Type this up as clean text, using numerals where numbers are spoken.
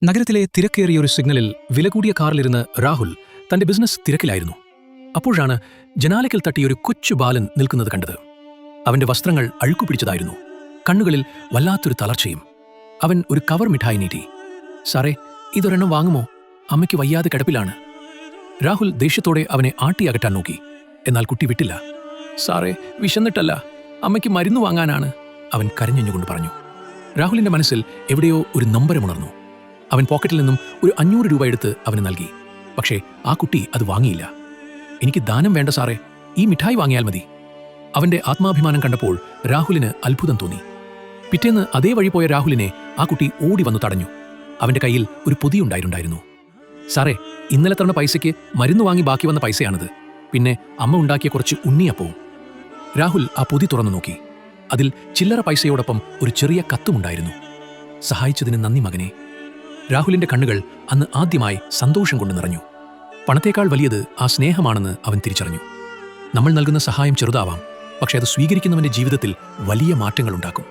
നഗരത്തിലെ തിരക്കേറിയ ഒരു സിഗ്നലിൽ വില കൂടിയ കാറിലിരുന്ന് രാഹുൽ തന്റെ ബിസിനസ് തിരക്കിലായിരുന്നു. അപ്പോഴാണ് ജനാലയ്ക്കൽ തട്ടിയൊരു കൊച്ചു ബാലൻ നിൽക്കുന്നത് കണ്ടത്. അവന്റെ വസ്ത്രങ്ങൾ അഴുക്കുപിടിച്ചതായിരുന്നു. കണ്ണുകളിൽ വല്ലാത്തൊരു തളർച്ചയും. അവൻ ഒരു കവർ മിഠായി നീട്ടി. സാറേ, ഇതൊരെണ്ണം വാങ്ങുമോ? അമ്മയ്ക്ക് വയ്യാതെ കിടപ്പിലാണ്. രാഹുൽ ദേഷ്യത്തോടെ അവനെ ആട്ടിയകറ്റാൻ നോക്കി. എന്നാൽ കുട്ടി വിട്ടില്ല. സാറേ, വിശന്നിട്ടല്ല, അമ്മയ്ക്ക് മരുന്ന് വാങ്ങാനാണ്, അവൻ കരഞ്ഞുകൊണ്ട് പറഞ്ഞു. രാഹുലിന്റെ മനസ്സിൽ എവിടെയോ ഒരു നൊമ്പരമുണർന്നു. അവൻ പോക്കറ്റിൽ നിന്നും ഒരു 500 രൂപ എടുത്ത് അവന് നൽകി. പക്ഷേ ആ കുട്ടി അത് വാങ്ങിയില്ല. എനിക്ക് ദാനം വേണ്ട സാറേ, ഈ മിഠായി വാങ്ങിയാൽ മതി. അവന്റെ ആത്മാഭിമാനം കണ്ടപ്പോൾ രാഹുലിന് അത്ഭുതം തോന്നി. പിറ്റേന്ന് അതേ വഴി പോയ രാഹുലിനെ ആ കുട്ടി ഓടി വന്നു തടഞ്ഞു. അവന്റെ കയ്യിൽ ഒരു പൊതിയുണ്ടായിരുന്നു. സാറേ, ഇന്നലെ തന്ന പൈസയ്ക്ക് മരുന്ന് വാങ്ങി ബാക്കി വന്ന പൈസയാണിത്. പിന്നെ അമ്മ ഉണ്ടാക്കിയ കുറച്ച് ഉണ്ണിയപ്പവും. രാഹുൽ ആ പൊതി തുറന്നു നോക്കി. അതിൽ ചില്ലറ പൈസയോടൊപ്പം ഒരു ചെറിയ കത്തുമുണ്ടായിരുന്നു. സഹായിച്ചതിന് നന്ദി മകനെ. രാഹുലിന്റെ കണ്ണുകൾ അന്ന് ആദ്യമായി സന്തോഷം കൊണ്ട് നിറഞ്ഞു. പണത്തേക്കാൾ വലിയത് ആ സ്നേഹമാണെന്ന് അവൻ തിരിച്ചറിഞ്ഞു. നമ്മൾ നൽകുന്ന സഹായം ചെറുതാവാം, പക്ഷേ അത് സ്വീകരിക്കുന്നവന്റെ ജീവിതത്തിൽ വലിയ മാറ്റങ്ങളുണ്ടാക്കും.